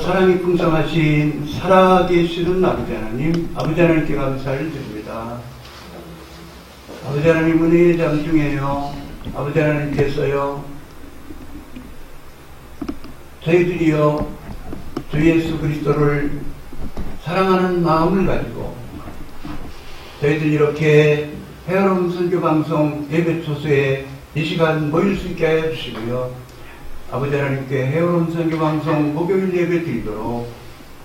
사랑이 풍성하신 살아계시는 아버지 하나님, 아버지 하나님께 감사를 드립니다. 아버지 하나님 은혜의 장중에요, 아버지 하나님께서요, 저희들이요, 주 예수 그리스도를 사랑하는 마음을 가지고 저희들 이렇게 헤어롬 선교방송 예배 초소에 이 시간 모일 수 있게 하여 주시고요, 아버지 하나님께 헤어롬 선교방송 목요일 예배 드리도록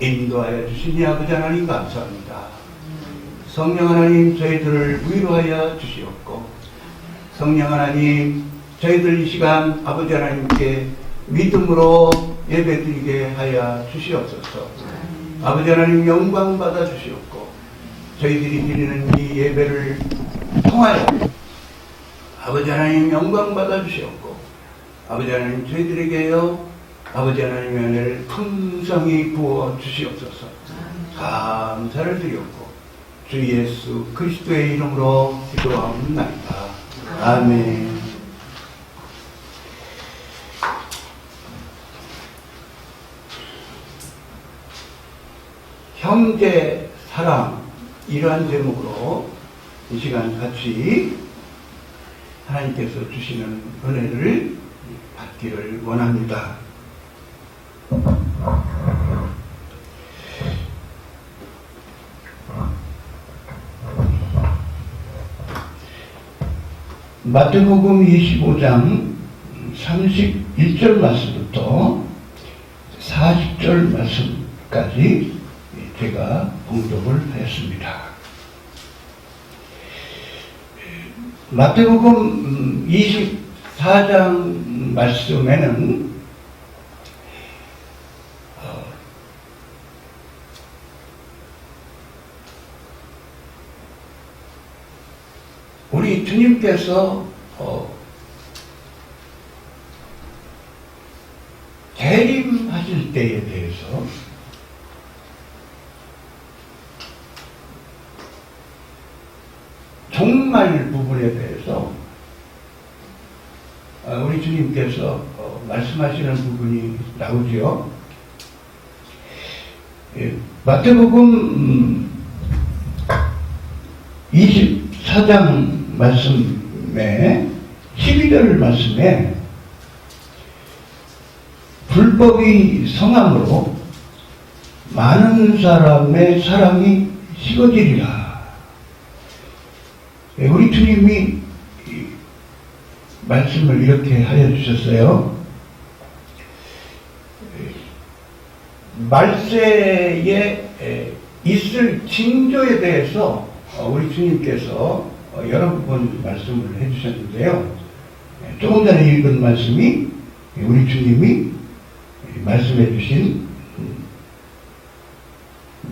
인도하여 주시니 아버지 하나님 감사합니다. 성령 하나님, 저희들을 위로하여 주시옵고, 성령 하나님, 저희들 이 시간 아버지 하나님께 믿음으로 예배 드리게 하여 주시옵소서. 아버지 하나님 영광 받아 주시옵고, 저희들이 드리는 이 예배를 통하여 아버지 하나님 영광 받아 주시옵고, 아버지 하나님 저희들에게요, 아버지 하나님의 은혜를 풍성히 부어 주시옵소서. 감사를 드리옵고 주 예수 그리스도의 이름으로 기도하옵나이다. 아멘. 형제 사랑, 이러한 제목으로 이 시간 같이 하나님께서 주시는 은혜를 받기를 원합니다. 마태복음 25장 31절 말씀부터 40절 말씀까지 제가 봉독을 하였습니다. 마태복음 24장 말씀에는 우리 주님께서 재림하실 때에 대해서 종말 부분에 대해서 우리 주님께서 말씀하시는 부분이 나오죠. 마태복음 24장 말씀에 12절 말씀에 불법이 성함으로 많은 사람의 사랑이 식어지리라. 우리 주님이 말씀을 이렇게 하여 주셨어요. 말세에 있을 징조에 대해서 우리 주님께서 여러 번 말씀을 해주셨는데요. 조금 전에 읽은 말씀이 우리 주님이 말씀해 주신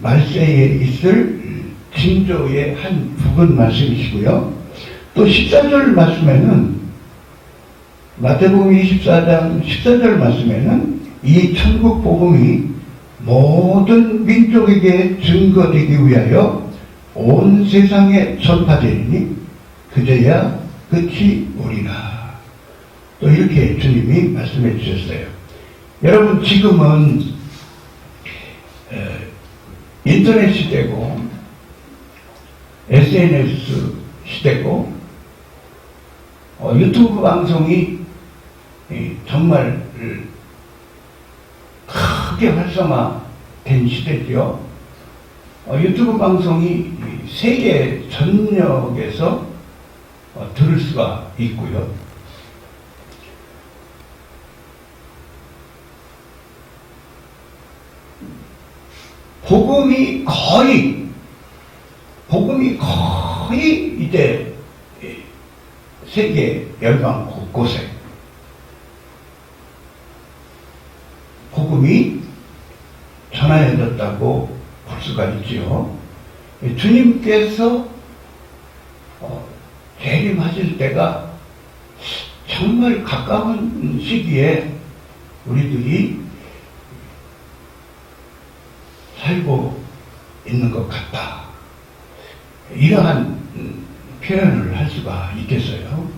말세에 있을 징조의 한 부분 말씀이시고요. 또 14절 말씀에는, 마태복음 24장 14절 말씀에는 이 천국 복음이 모든 민족에게 증거되기 위하여 온 세상에 전파되리니 그제야 끝이 오리라. 또 이렇게 주님이 말씀해 주셨어요. 여러분, 지금은 인터넷 시대고 SNS 시대고 유튜브 방송이 정말 크게 활성화된 시대죠. 유튜브 방송이 세계 전역에서 들을 수가 있고요. 복음이 거의 이제 세계 열방 곳곳에 복음이 전하여졌다고 볼 수가 있지요. 주님께서 재림하실 때가 정말 가까운 시기에 우리들이 살고 있는 것 같다. 이러한 표현을 할 수가 있겠어요.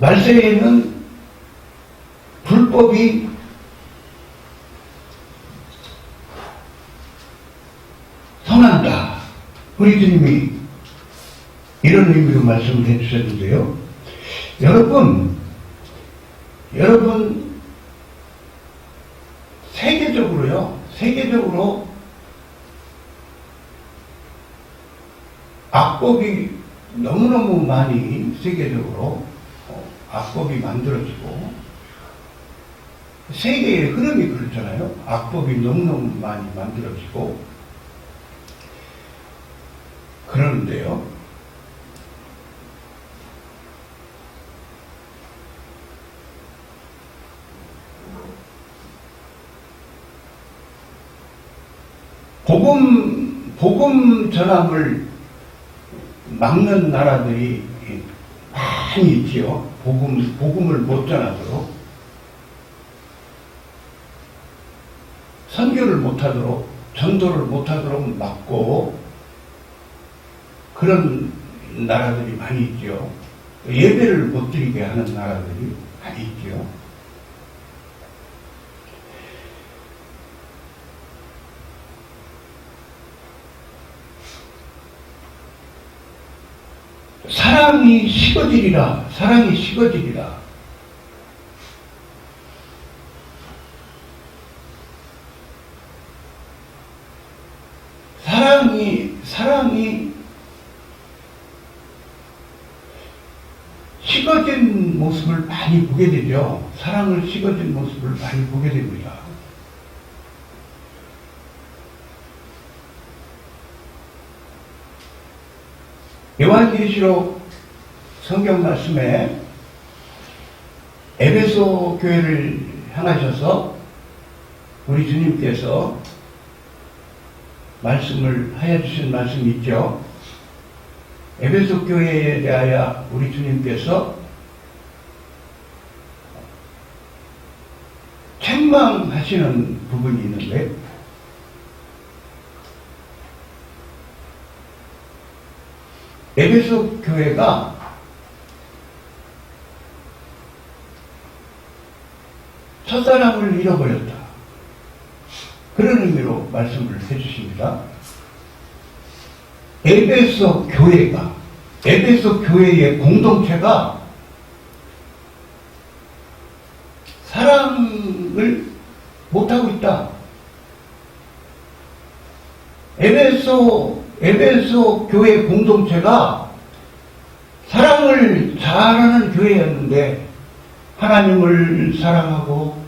말세에는 불법이 성한다. 우리 주님이 이런 의미로 말씀을 해주셨는데요. 여러분, 세계적으로 악법이 너무너무 많이 세계적으로 악법이 만들어지고 세계의 흐름이 그렇잖아요. 악법이 너무너무 많이 만들어지고 그러는데요. 복음 전함을 막는 나라들이 많이 있지요. 복음을 못 전하도록, 선교를 못하도록, 전도를 못하도록 막고 그런 나라들이 많이 있죠. 예배를 못 드리게 하는 나라들이 많이 있죠. 사랑이 식어지리라. 사랑이 식어지리라. 사랑이 식어진 모습을 많이 보게 되죠. 사랑을 식어진 모습을 많이 보게 됩니다. 요한계시록 성경 말씀에 에베소 교회를 향하셔서 우리 주님께서 말씀을 하여 주신 말씀이 있죠. 에베소 교회에 대하여 우리 주님께서 책망하시는 부분이 있는데, 에베소 교회가 첫사랑을 잃어버렸다. 그런 의미로 말씀을 해주십니다. 에베소 교회의 공동체가 사랑을 못하고 있다. 에베소 교회 공동체가 사랑을 잘하는 교회였는데 하나님을 사랑하고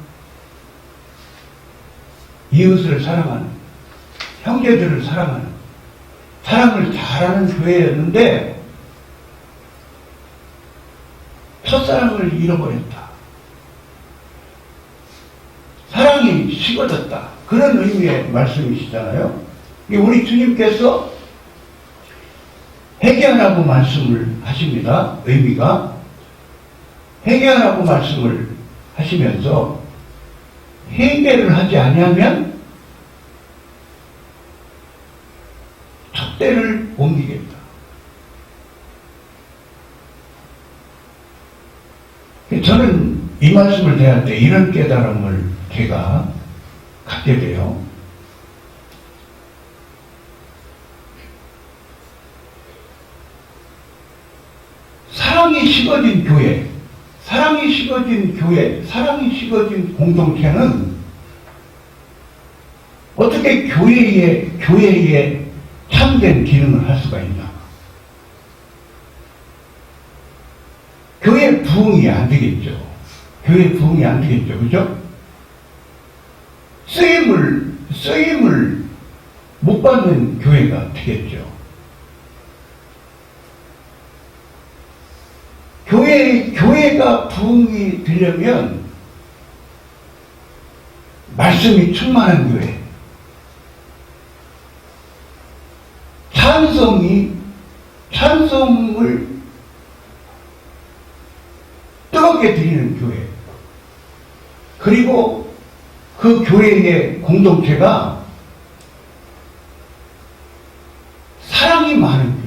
이웃을 사랑하는, 형제들을 사랑하는, 사랑을 잘하는 교회였는데 첫사랑을 잃어버렸다. 사랑이 식어졌다. 그런 의미의 말씀이시잖아요. 우리 주님께서 회개하라고 말씀을 하십니다. 의미가 회개하라고 말씀을 하시면서 회개를 하지 아니하면 촛대를 옮기겠다. 저는 이 말씀을 대할 때 이런 깨달음을 제가 갖게 돼요. 사랑이 식어진 교회, 사랑이 식어진 공동체는 어떻게 교회에 참된 기능을 할 수가 있나? 교회 부흥이 안 되겠죠. 그죠? 쓰임을 못 받는 교회가 되겠죠. 교회가 부흥이 되려면 말씀이 충만한 교회, 찬송을 뜨겁게 드리는 교회, 그리고 그 교회의 공동체가 사랑이 많은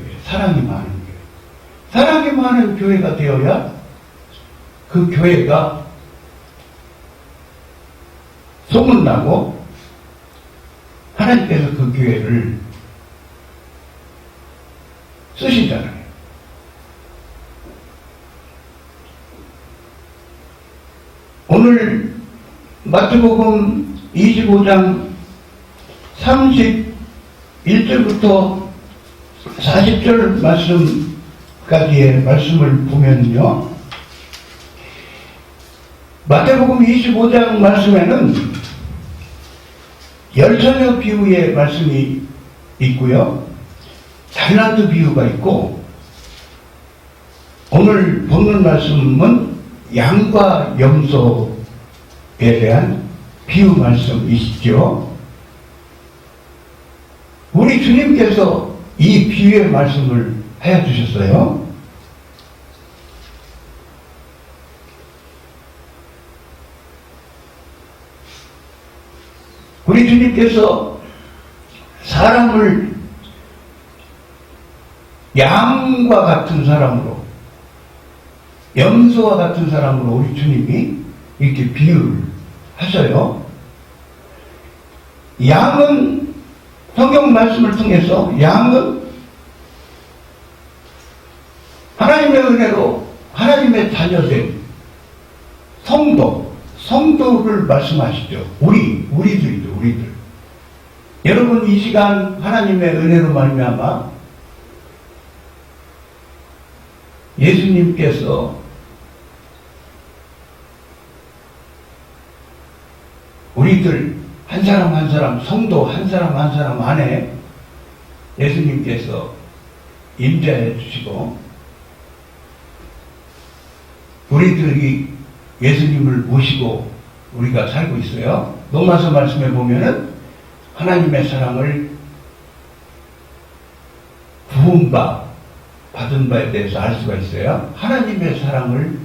교회가 되어야 그 교회가 소문나고 하나님께서 그 교회를 쓰시잖아요. 오늘 마태복음 25장 31절부터 40절 말씀까지의 말씀을 보면요, 마태복음 25장 말씀에는 열처녀 비유의 말씀이 있고요, 달란트 비유가 있고, 오늘 보는 말씀은 양과 염소에 대한 비유 말씀이시죠. 우리 주님께서 이 비유의 말씀을 해주셨어요. 우리 주님께서 사람을 양과 같은 사람으로, 염소와 같은 사람으로 우리 주님이 이렇게 비유를 하셔요. 양은, 성경 말씀을 통해서 양은 하나님의 은혜로 하나님의 자녀된 성도를 말씀하시죠. 우리들이죠, 우리들. 여러분, 이 시간 하나님의 은혜로 말미암아 예수님께서 우리들 한 사람 한 사람, 성도 한 사람 한 사람 안에 예수님께서 임재해 주시고, 우리들이 예수님을 모시고 우리가 살고 있어요. 로마서 말씀에 보면은 하나님의 사랑을 받은 바에 대해서 알 수가 있어요. 하나님의 사랑을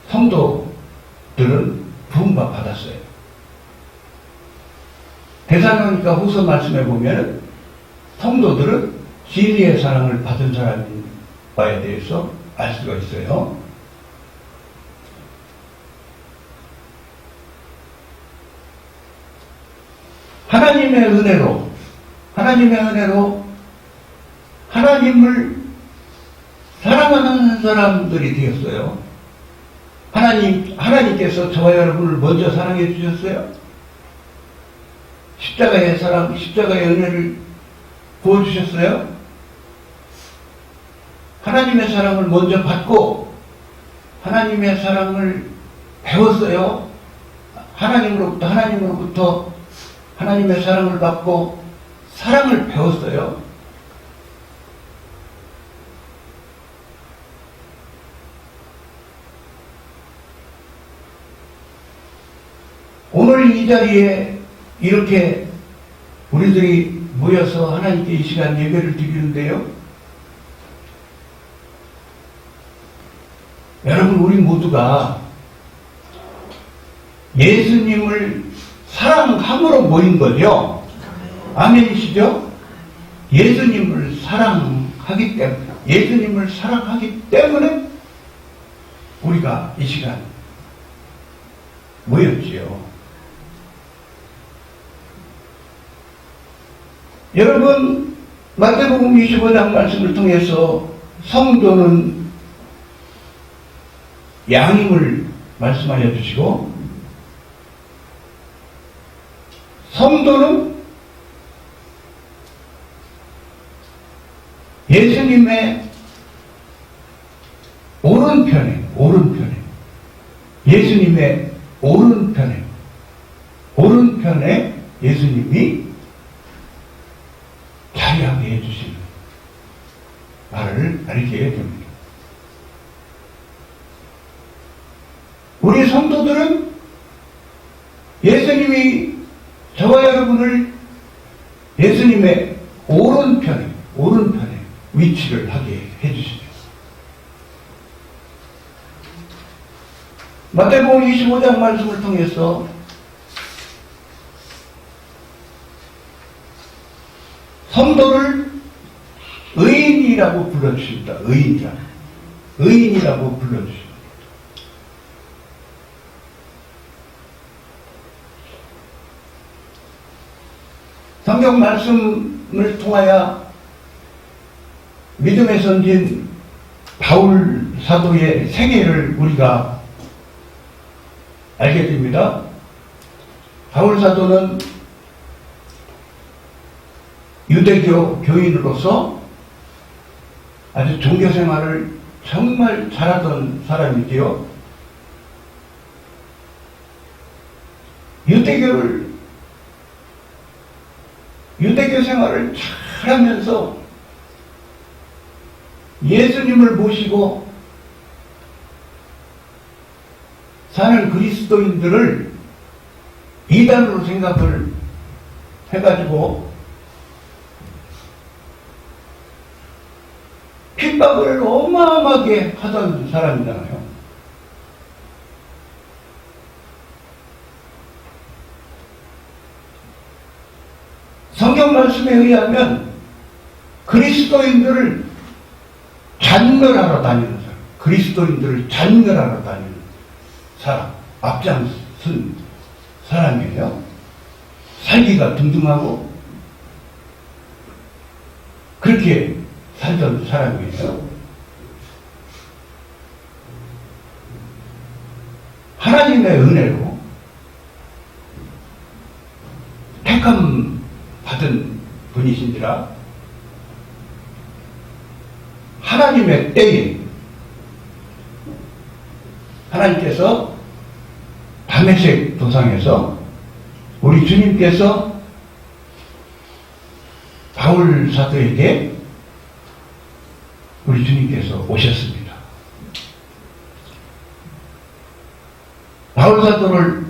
성도들은 받았어요. 데살로니가 후서 말씀에 보면 성도들은 진리의 사랑을 받은 사람인 바에 대해서 알 수가 있어요. 하나님의 은혜로 하나님을 사랑하는 사람들이 되었어요. 하나님께서 저와 여러분을 먼저 사랑해 주셨어요. 십자가의 사랑, 십자가의 은혜를 부어주셨어요. 하나님의 사랑을 먼저 받고 하나님의 사랑을 배웠어요. 하나님으로부터 하나님의 사랑을 받고 사랑을 배웠어요. 오늘 이 자리에 이렇게 우리들이 모여서 하나님께 이 시간 예배를 드리는데요, 여러분, 우리 모두가 예수님을 사랑함으로 모인 거죠. 아멘이시죠? 예수님을 사랑하기 때문에 우리가 이 시간 모였지요. 여러분, 마태복음 25장 말씀을 통해서 성도는 양임을 말씀하여 주시고, 성도는 예수님의 오른편에 예수님의 오른편에 예수님이 자리하게 해주시는 말을 알게 됩니다. 우리 성도들은 예수님이 저와 여러분을 예수님의 오른편에 위치를 하게 해주십니다. 마태복음 25장 말씀을 통해서 성도를 의인이라고 불러주십니다. 의인이라고 불러주십니다. 성경 말씀을 통하여 믿음의 선진 바울 사도의 생애를 우리가 알게 됩니다. 바울 사도는 유대교 교인으로서 아주 종교 생활을 정말 잘하던 사람이지요. 유대교 생활을 잘하면서 예수님을 모시고 사는 그리스도인들을 이단으로 생각을 해가지고 핍박을 어마어마하게 하던 사람이잖아요. 성경 말씀에 의하면 그리스도인들을 잔멸하러 다니는 사람, 그리스도인들을 잔멸하러 다니는 사람, 앞장선 사람이에요. 살기가 등등하고 그렇게 살던 사람이에요. 하나님의 은혜로 택함 받은 분이신지라 하나님의 때에 하나님께서 다메섹 도상에서 우리 주님께서 바울 사도에게 우리 주님께서 오셨습니다. 바울 사도를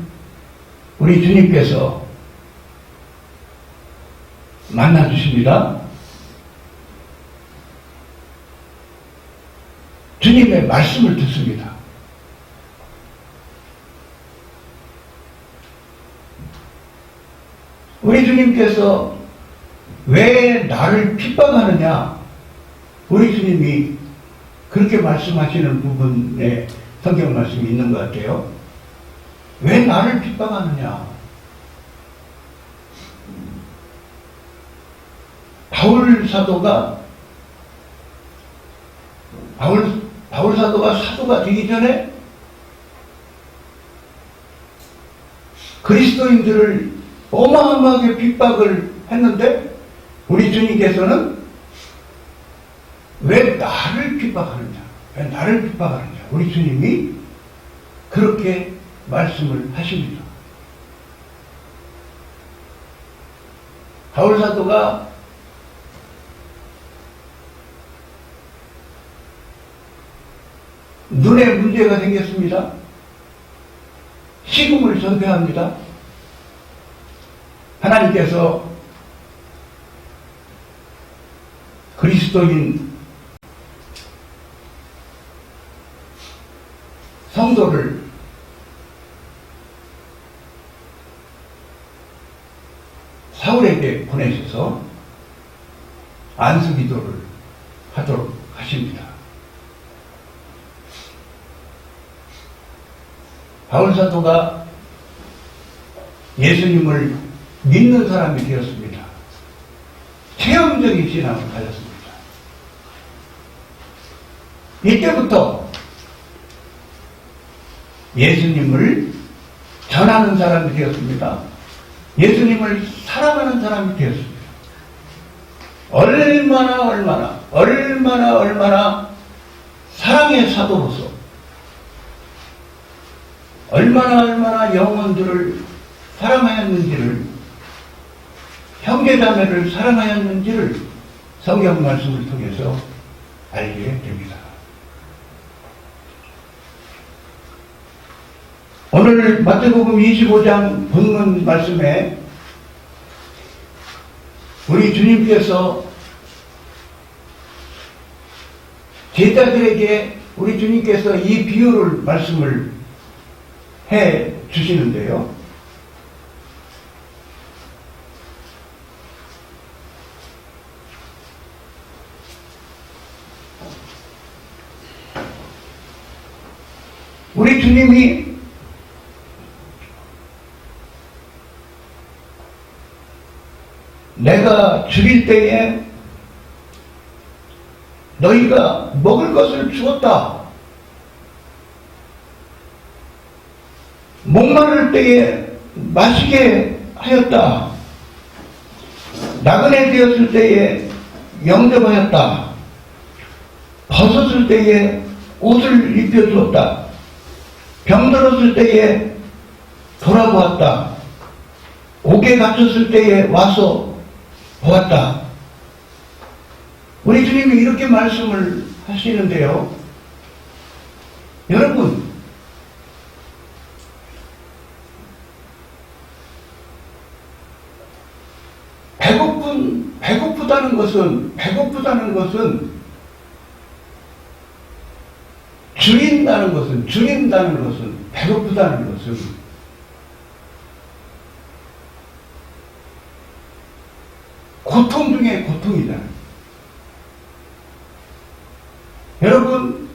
우리 주님께서 만나주십니다. 주님의 말씀을 듣습니다. 우리 주님께서 왜 나를 핍박하느냐, 우리 주님이 그렇게 말씀하시는 부분에 성경 말씀이 있는 것 같아요. 왜 나를 핍박하느냐? 바울 사도가 사도가 되기 전에 그리스도인들을 어마어마하게 핍박을 했는데 우리 주님께서는 왜 나를 핍박하느냐? 왜 나를 핍박하느냐? 우리 주님이 그렇게 말씀을 하십니다. 바울 사도가 눈에 문제가 생겼습니다. 식음을 전폐합니다. 하나님께서 그리스도인 성도를 사울에게 보내셔서 안수기도를 하도록 하십니다. 바울 사도가 예수님을 믿는 사람이 되었습니다. 체험적인 신앙을 가졌습니다. 이때부터 예수님을 전하는 사람이 되었습니다. 예수님을 사랑하는 사람이 되었습니다. 얼마나 사랑의 사도로서 얼마나 영혼들을 사랑하였는지를, 형제자매를 사랑하였는지를 성경 말씀을 통해서 알게 됩니다. 오늘 마태복음 25장 본문 말씀에 우리 주님께서 제자들에게 우리 주님께서 이 비유를 말씀을 해 주시는데요. 우리 주님이 내가 죽일 때에 너희가 먹을 것을 주었다. 목마를 때에 마시게 하였다. 나그네 되었을 때에 영접하였다. 벗었을 때에 옷을 입혀주었다. 병들었을 때에 돌아보았다. 옥에 갇혔을 때에 와서 보았다. 우리 주님이 이렇게 말씀을 하시는데요. 여러분, 배고프다는 것은 줄인다는 것은 배고프다는 것은 고통 중에 고통이다. 여러분,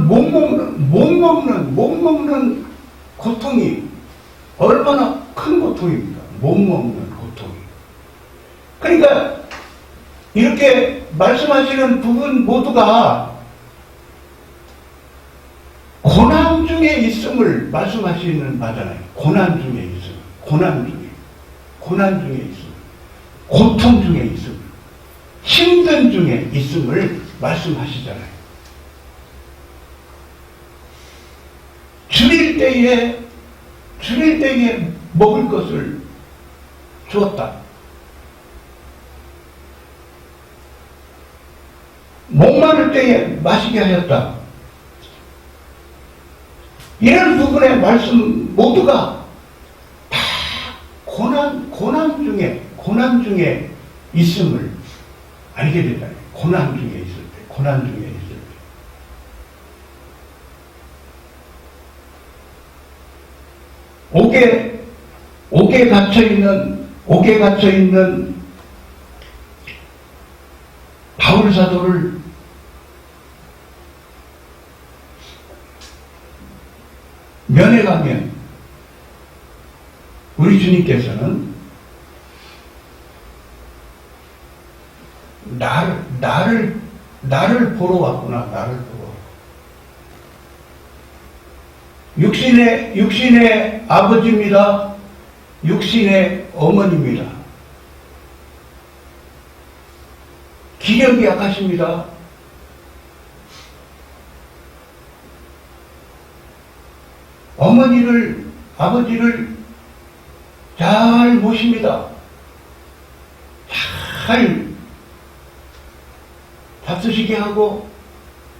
못 먹는 고통이 얼마나 큰 고통입니까? 못 먹는 고통이. 그러니까 이렇게 말씀하시는 부분 모두가 고난 중에 있음을 말씀하시는 바잖아요. 고난 중에 있음, 고난 중에 있음, 고통 중에 있음, 힘든 중에 있음을 말씀하시잖아요. 줄일 때에 먹을 것을 주었다. 목마를 때에 마시게 하였다. 이런 부분의 말씀 모두가 다 고난 중에 있음을 알게 됐다. 고난 중에 있을 때. 옥에 갇혀 있는 바울 사도를 면회가면 우리 주님께서는 나를 보러 왔구나. 나를 보러. 육신의 아버지입니다. 육신의 어머니입니다. 기력이 약하십니다. 아버지를 잘 모십니다. 잘 잡수시게 하고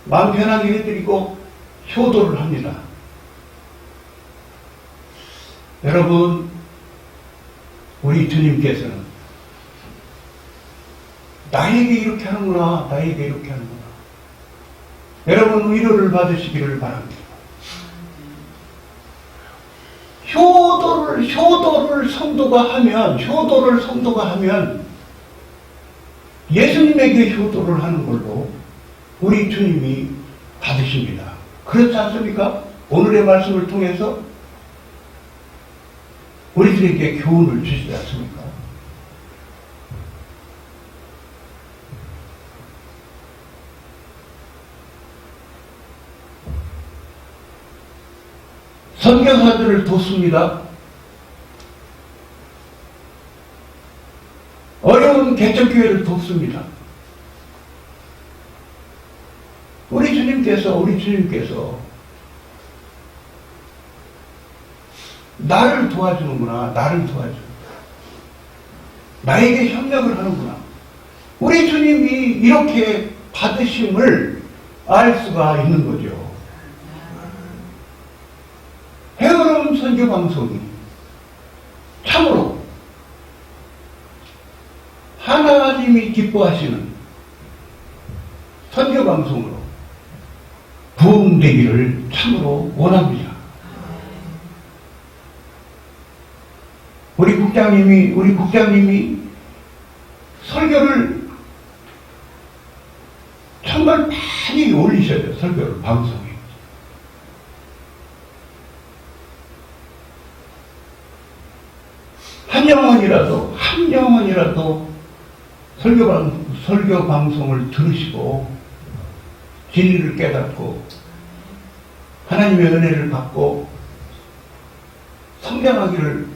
마음 편하게 해드리고 효도를 합니다. 여러분, 우리 주님께서는 나에게 이렇게 하는구나. 여러분, 위로를 받으시기를 바랍니다. 효도를 성도가 하면 예수님에게 효도를 하는 걸로 우리 주님이 받으십니다. 그렇지 않습니까? 오늘의 말씀을 통해서 우리들에게 교훈을 주시지 않습니까? 선교사들을 돕습니다. 어려운 개척교회를 돕습니다. 우리 주님께서 나를 도와주는구나. 나에게 협력을 하는구나. 우리 주님이 이렇게 받으심을 알 수가 있는 거죠. 헤어름 선교방송이 참으로 하나님이 기뻐하시는 선교방송으로 부흥되기를 참으로 원합니다. 우리 국장님이 설교를 정말 많이 올리셔야 돼요. 설교를, 방송에. 한 영혼이라도 설교 방송을 들으시고 진리를 깨닫고 하나님의 은혜를 받고 성장하기를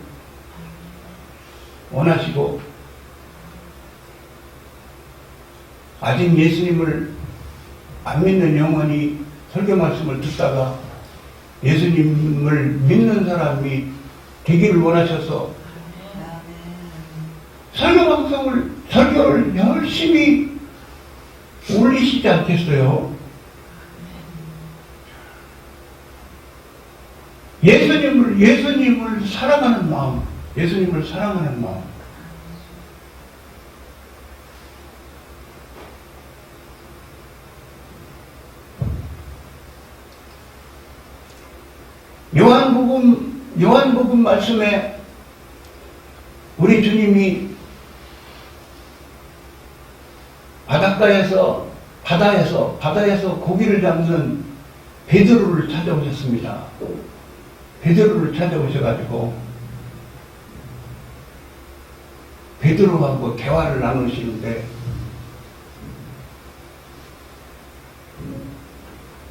원하시고, 아직 예수님을 안 믿는 영혼이 설교 말씀을 듣다가 예수님을 믿는 사람이 되기를 원하셔서 설교를 열심히 올리시지 않겠어요? 예수님을 사랑하는 마음, 예수님을 사랑하는 마음. 요한복음 말씀에 우리 주님이 바다에서 고기를 잡는 베드로를 찾아오셨습니다. 베드로를 찾아오셔가지고 베드로하고 대화를 나누시는데,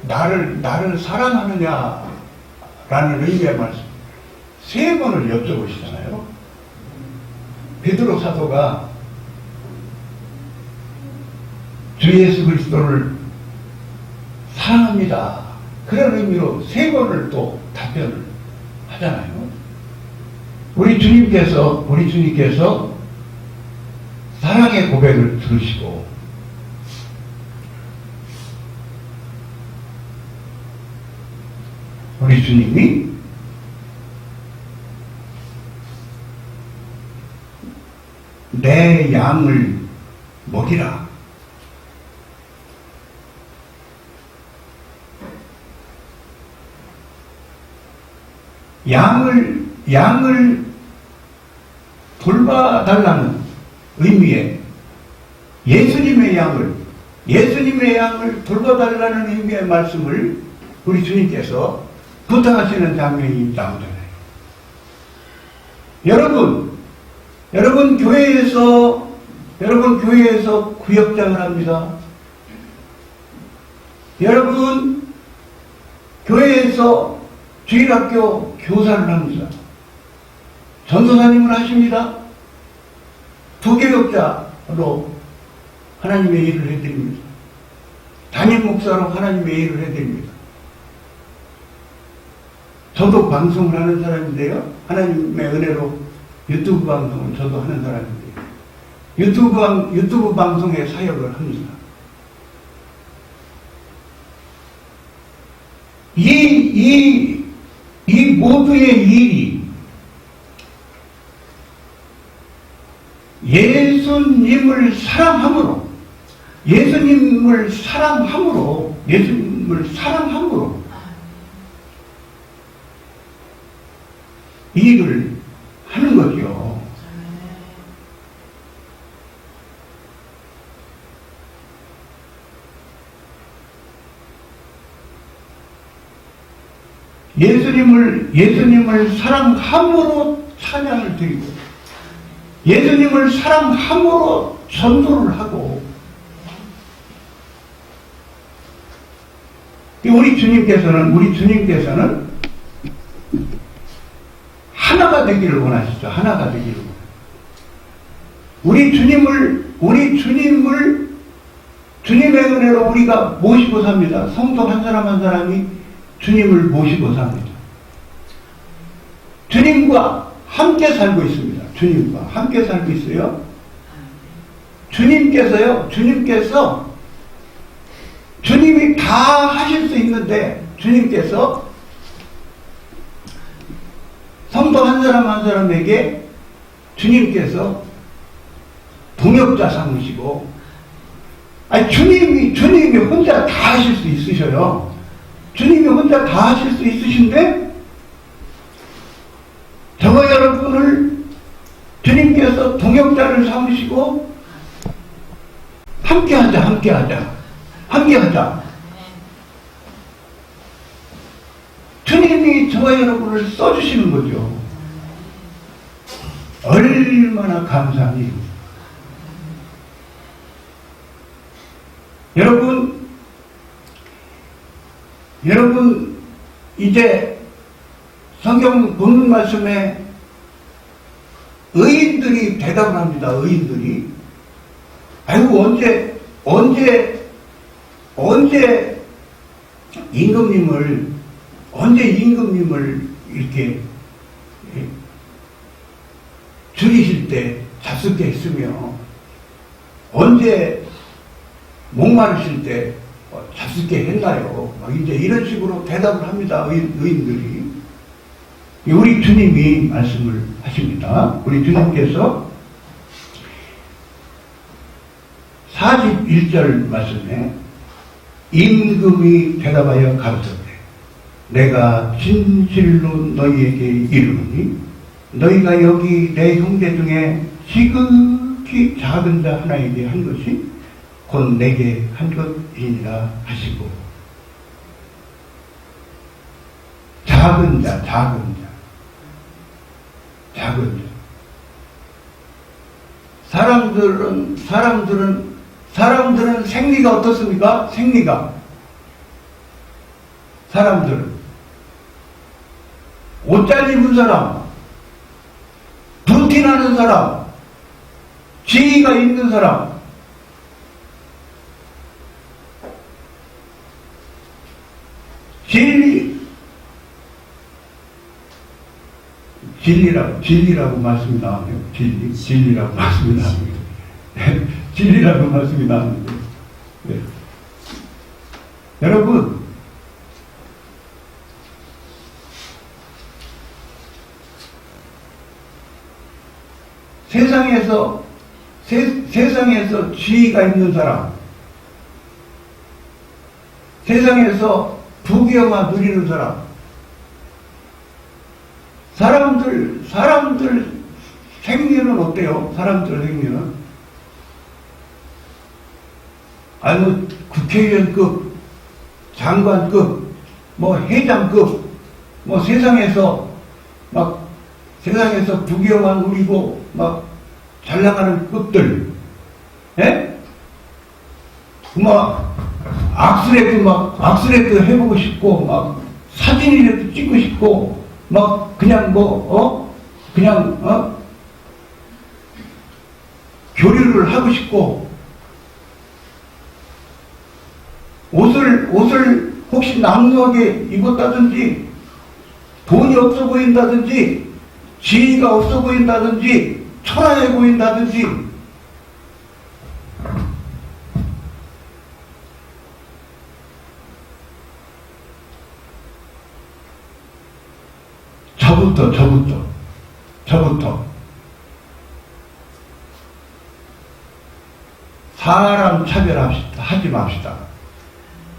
나를 사랑하느냐라는 의미의 말씀 3번을 여쭤보시잖아요. 베드로 사도가 주 예수 그리스도를 사랑합니다, 그런 의미로 3번을 또 답변을 하잖아요. 우리 주님께서 사랑의 고백을 들으시고 우리 주님이 내 양을 먹이라, 양을 돌봐달라는 의미의 예수님의 양을 돌봐달라는 의미의 말씀을 우리 주님께서 부탁하시는 장면이 나오잖아요. 여러분 교회에서 구역장을 합니다. 여러분 교회에서 주일학교 교사를 합니다. 전도사님을 하십니다. 부교역자로 하나님의 일을 해드립니다. 담임 목사로 하나님의 일을 해드립니다. 저도 방송을 하는 사람인데요, 하나님의 은혜로 유튜브 방송을 저도 하는 사람인데요, 유튜브 방송의 사역을 합니다. 이 모두의 일이 예수님을 사랑함으로 이 일을 하는 거죠. 예수님을 사랑함으로 찬양을 드리고, 예수님을 사랑함으로 전도를 하고, 우리 주님께서는 하나가 되기를 원하시죠. 하나가 되기를 원하시죠. 우리 주님을 주님의 은혜로 우리가 모시고 삽니다. 성도 한 사람 한 사람이 주님을 모시고 삽니다. 주님과 함께 살고 있습니다. 주님과 함께 살고 있어요. 주님께서 주님이 다 하실 수 있는데, 주님께서 성도 한 사람 한 사람에게 주님께서 동역자 삼으시고, 주님이 혼자 다 하실 수 있으셔요. 주님이 혼자 다 하실 수 있으신데, 저와 여러분을 주님께서 동역자를 삼으시고, 함께하자. 주님이 저와 여러분을 써주시는 거죠. 얼마나 감사한 일입니까? 여러분, 이제 성경 본문 말씀에 의인들이 대답을 합니다. 의인들이. 아이고, 언제 임금님을 이렇게 죽이실 때 잡숫게 했으며, 언제 목마르실 때 잡숫게 했나요? 막 이제 이런 식으로 대답을 합니다. 의인들이. 우리 주님이 말씀을 하십니다. 우리 주님께서 41절 말씀에 임금이 대답하여 가로되 내가 진실로 너희에게 이르노니 너희가 여기 내 형제 중에 지극히 작은 자 하나에게 한 것이 곧 내게 한 것이니라 하시고, 작은 자. 사람들은 생리가 어떻습니까? 사람들은 옷 잘 입은 사람, 분티나는 사람, 지위가 있는 사람, 진리라고 말씀이 나오네요. 진리라고 말씀이 나옵니다. 진리라고 말씀이 나옵니다. 네. 여러분, 세상에서 지위가 있는 사람, 세상에서 부귀영화 누리는 사람, 사람들 생리는 어때요? 사람들 생리는? 아니, 국회의원급, 장관급, 회장급, 세상에서 부귀영화 누리고, 잘 나가는 급들, 예? 악스레트 해보고 싶고, 사진이라도 찍고 싶고, 교류를 하고 싶고, 옷을 혹시 낭노하게 입었다든지, 돈이 없어 보인다든지, 지위가 없어 보인다든지, 초라해 보인다든지, 저부터 사람 하지 맙시다.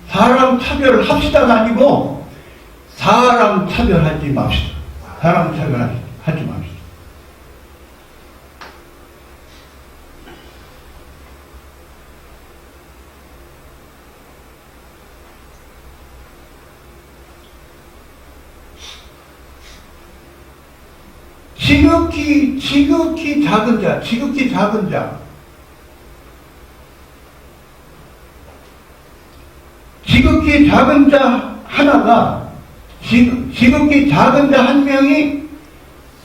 사람 차별을 합시다가 아니고 사람 차별하지 맙시다. 사람 차별하지 맙시다. 지극히 작은 자, 지극히 작은 자 하나가, 지극히 작은 자 한 명이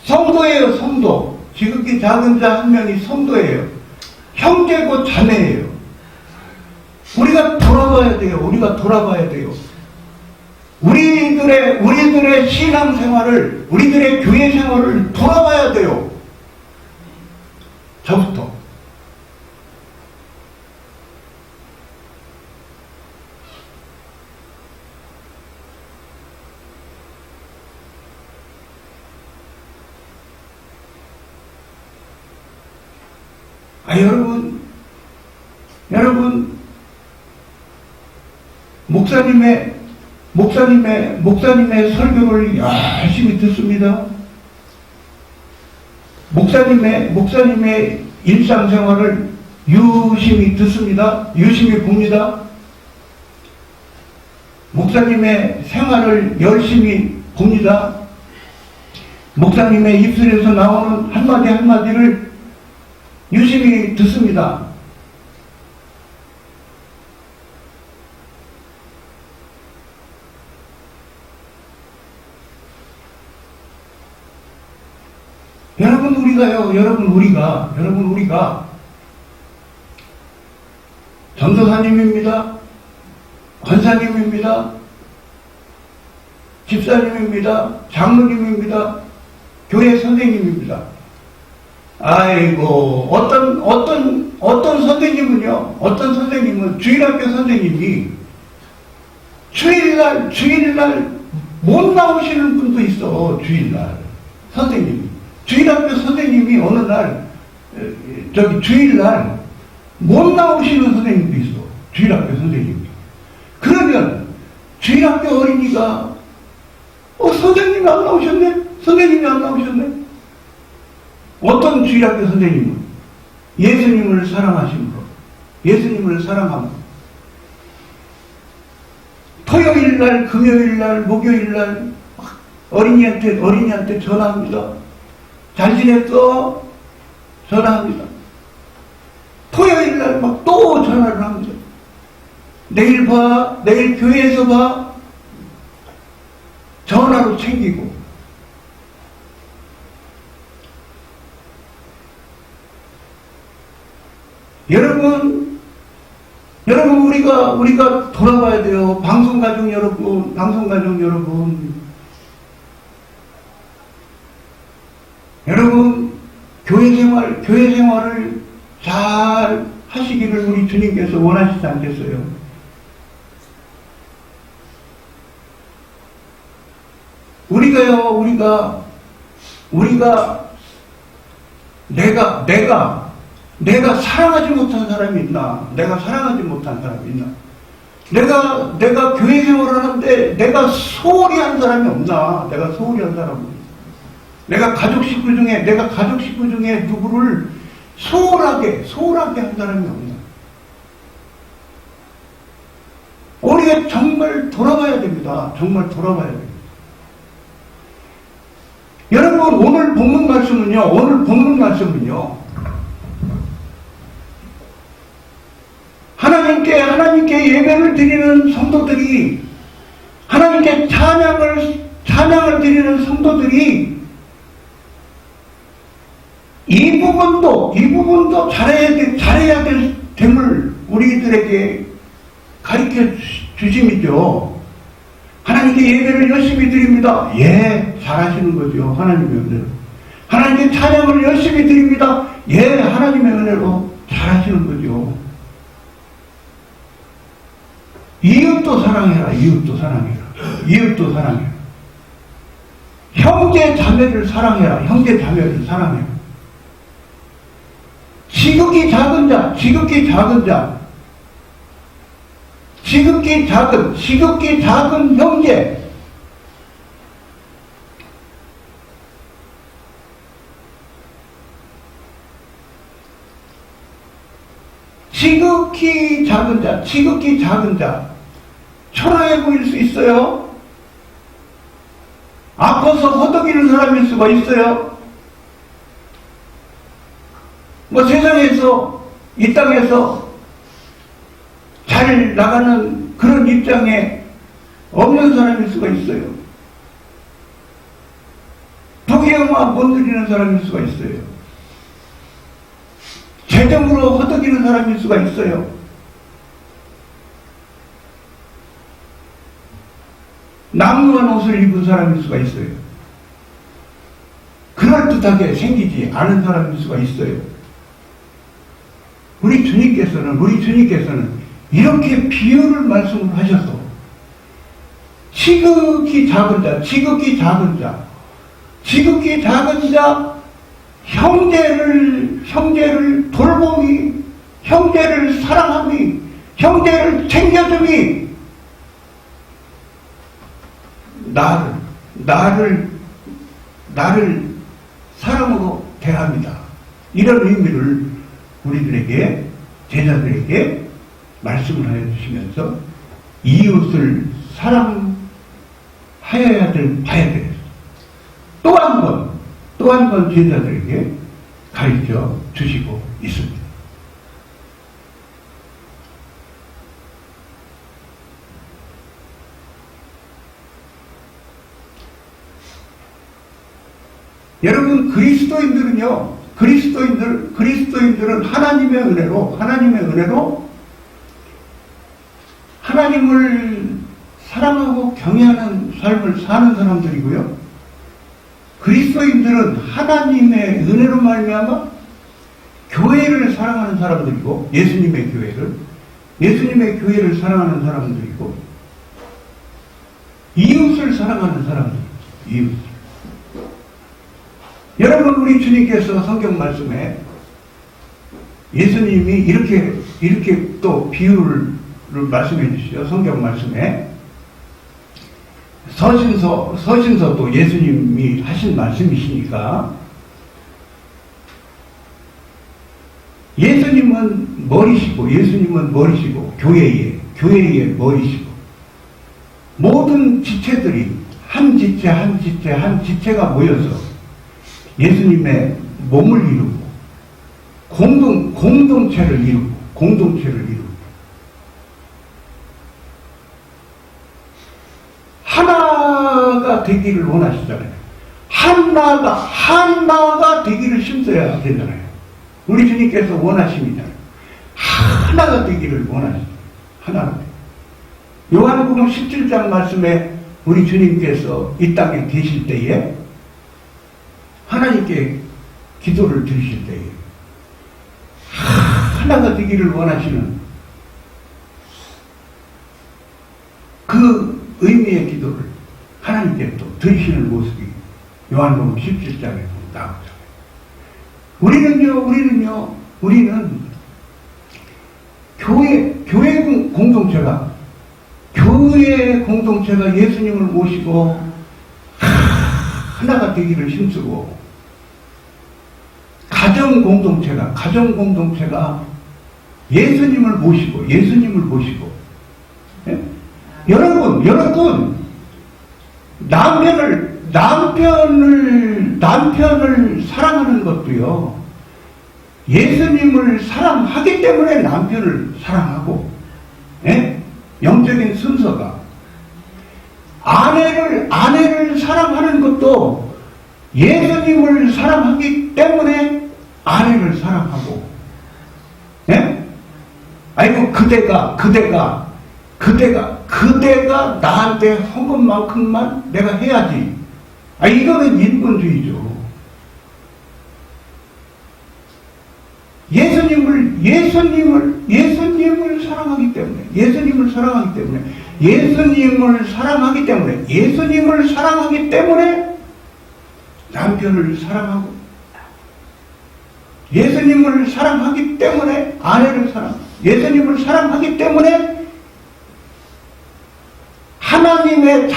성도예요, 성도. 지극히 작은 자 한 명이 성도예요. 형제고 자매예요. 우리가 돌아봐야 돼요. 우리들의 신앙생활을, 우리들의 교회 생활을 돌아봐야 돼요. 저부터. 여러분, 목사님의 설교를 열심히 듣습니다. 목사님의 일상생활을 유심히 듣습니다. 유심히 봅니다. 목사님의 생활을 열심히 봅니다. 목사님의 입술에서 나오는 한마디 한마디를 유심히 듣습니다. 여러분 우리가 전도사님입니다. 권사님입니다. 집사님입니다. 장로님입니다. 교회 선생님입니다. 아이고, 어떤 선생님은 주일학교 선생님이 주일날 못 나오시는 분도 있어, 주일날. 선생님이. 주일학교 선생님이 어느 날, 주일날 못 나오시는 선생님도 있어. 주일학교 선생님이. 그러면 주일학교 어린이가 선생님이 안 나오셨네? 선생님이 안 나오셨네? 어떤 주일학교 선생님은 예수님을 사랑하심으로, 예수님을 사랑함으로 토요일날, 금요일날, 목요일날 어린이한테 전화합니다. 잘 지냈어? 전화합니다. 토요일날 막 또 전화를 합니다. 내일 봐, 내일 교회에서 봐. 전화로 챙기고. 여러분 우리가 돌아봐야 돼요. 방송가족 여러분. 여러분, 교회 생활을 잘 하시기를 우리 주님께서 원하시지 않겠어요? 내가 사랑하지 못한 사람이 있나? 내가 교회 생활을 하는데 내가 소홀히 한 사람이 없나? 내가 가족 식구 중에 누구를 소홀하게 한 사람이 없나? 우리가 정말 돌아봐야 됩니다. 여러분, 오늘 본문 말씀은요, 하나님께 예배를 드리는 성도들이, 하나님께 찬양을 드리는 성도들이 이 부분도 잘해야 됨을 우리들에게 가르쳐 주심이죠. 하나님께 예배를 열심히 드립니다. 예, 잘하시는 거죠. 하나님의 은혜로. 하나님께 찬양을 열심히 드립니다. 예, 하나님의 은혜로 잘하시는 거죠. 이웃도 사랑해라. 형제 자매를 사랑해라. 지극히 작은 형제. 지극히 작은 자. 초라해 보일 수 있어요. 아파서 허덕이는 사람일 수가 있어요. 세상에서, 이 땅에서 잘 나가는 그런 입장에 없는 사람일 수가 있어요. 부귀영화 못 누리는 사람일 수가 있어요. 재정으로 허덕이는 사람일 수가 있어요. 남루한 옷을 입은 사람일 수가 있어요. 그럴듯하게 생기지 않은 사람일 수가 있어요. 우리 주님께서는 이렇게 비유를 말씀을 하셔서 지극히 작은 자, 형제를 돌봄이, 형제를 사랑함이, 형제를 챙겨줌이, 나를 사랑으로 대합니다. 이런 의미를 우리들에게, 제자들에게 말씀을 하여 주시면서 이웃을 사랑하여야 될, 봐야 돼요. 또 한 번, 또 한 번 제자들에게 가르쳐 주시고 있습니다. 여러분, 그리스도인들은 하나님의 은혜로 하나님을 사랑하고 경외하는 삶을 사는 사람들이고요. 그리스도인들은 하나님의 은혜로 말미암아 교회를 사랑하는 사람들이고, 예수님의 교회를 사랑하는 사람들이고, 이웃을 사랑하는 사람들이고, 이웃. 여러분, 우리 주님께서 성경 말씀에 예수님이 이렇게 또 비유를 말씀해 주시죠. 성경 말씀에 서신서도 예수님이 하신 말씀이시니까, 예수님은 머리시고 교회의 머리시고, 모든 지체들이 한 지체가 모여서 예수님의 몸을 이루고 공동체를 이루고 하나가 되기를 원하시잖아요. 하나가 되기를 힘써야 되잖아요. 우리 주님께서 원하십니다. 하나가 되기를 원하십니다. 하나가 되기. 요한복음 17장 말씀에 우리 주님께서 이 땅에 계실 때에 하나님께 기도를 드리실 때에 하나가 되기를 원하시는 그 의미의 기도를 하나님께 또 드리시는 모습이 요한복음 17장에 나오잖아요. 우리는 교회 공동체가 예수님을 모시고 하나가 되기를 힘쓰고, 가정 공동체가 예수님을 모시고, 예? 여러분, 남편을 사랑하는 것도요, 예수님을 사랑하기 때문에 남편을 사랑하고, 예? 영적인 순서가, 아내를 사랑하는 것도 예수님을 사랑하기 때문에 아내를 사랑하고, 예? 아이고, 그대가 나한테 한 것만큼만 내가 해야지. 이거는 인본주의죠. 예수님을 사랑하기 때문에 남편을 사랑하고, 예수님을 사랑하기 때문에 아내를 사랑하고, 예수님을 사랑하기 때문에 하나님의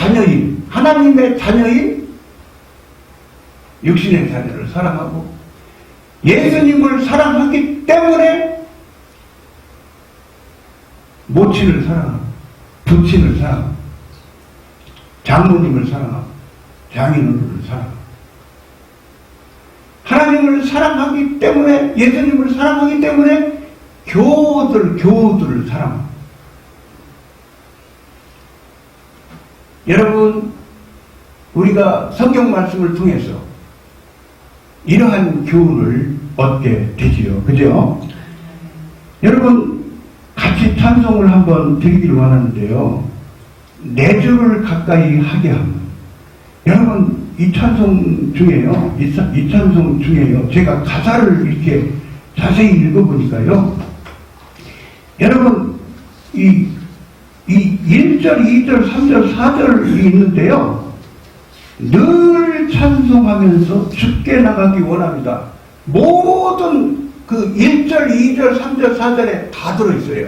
자녀인 육신의 자녀를 사랑하고, 예수님을 사랑하기 때문에 모친을 사랑하고, 부친을 사랑하고, 장모님을 사랑하고, 장인어른을 사랑하고, 하나님을 사랑하기 때문에, 예수님을 사랑하기 때문에 교우들을 사랑하고. 여러분, 우리가 성경 말씀을 통해서 이러한 교훈을 얻게 되지요. 그죠? 여러분, 같이 찬송을 한번 드리기를 원하는데요. 내 주를 가까이 하게 하면. 여러분, 이 찬송 중에요, 제가 가사를 이렇게 자세히 읽어보니까요, 여러분, 이 1절, 2절, 3절, 4절이 있는데요, 늘 찬송하면서 주께 나가기 원합니다. 모든 그 1절, 2절, 3절, 4절에 다 들어있어요.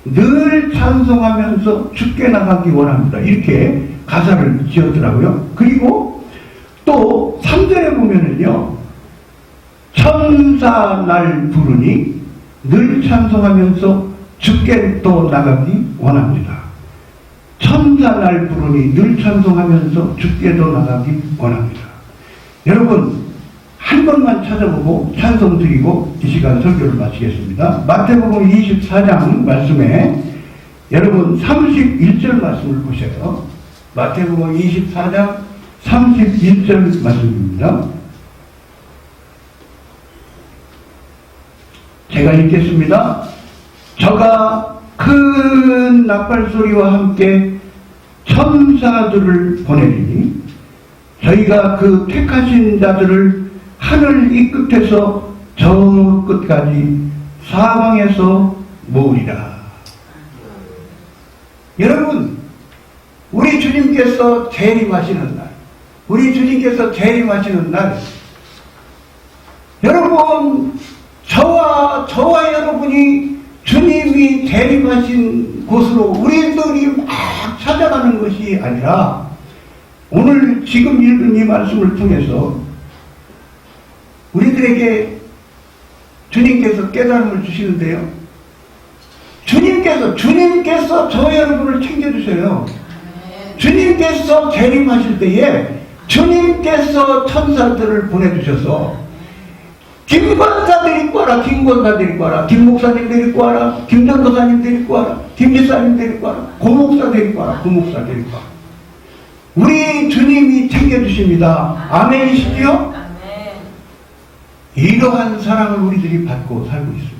늘 찬송하면서 주께 나가기 원합니다. 이렇게 가사를 지었더라고요. 그리고 또 3절에 보면은요, 천사 날 부르니 늘 찬송하면서 주께 또 나가기 원합니다. 천사 날 부르니 늘 찬송하면서 주께도 나가기 원합니다. 여러분, 한 번만 찾아보고 찬송 드리고 이 시간 설교를 마치겠습니다. 마태복음 24장 말씀에 여러분 31절 말씀을 보세요. 마태복음 24장 31절 말씀입니다. 제가 읽겠습니다. 저가 큰 나팔소리와 함께 천사들을 보내리니 저희가 그 택하신 자들을 하늘 이 끝에서 저 끝까지 사방에서 모으리라. 여러분, 우리 주님께서 재림하시는 날, 우리 주님께서 재림하시는 날, 여러분, 저와 여러분이 주님이 재림하신 곳으로 우리들이 막 찾아가는 것이 아니라 오늘 지금 읽은 이 말씀을 통해서 우리들에게 주님께서 깨달음을 주시는데요. 주님께서 저 여러분을 챙겨주세요. 주님께서 재림하실 때에 주님께서 천사들을 보내주셔서 김권사 데리고 와라, 김권사 데리고 와라, 김목사님 데리고 와라, 김전도사님 데리고 와라, 김지사님 데리고 와라, 고목사 데리고 와라, 고목사 데리고 와라. 우리 주님이 챙겨주십니다. 아멘이시죠? 이러한 사랑을 우리들이 받고 살고 있습니다.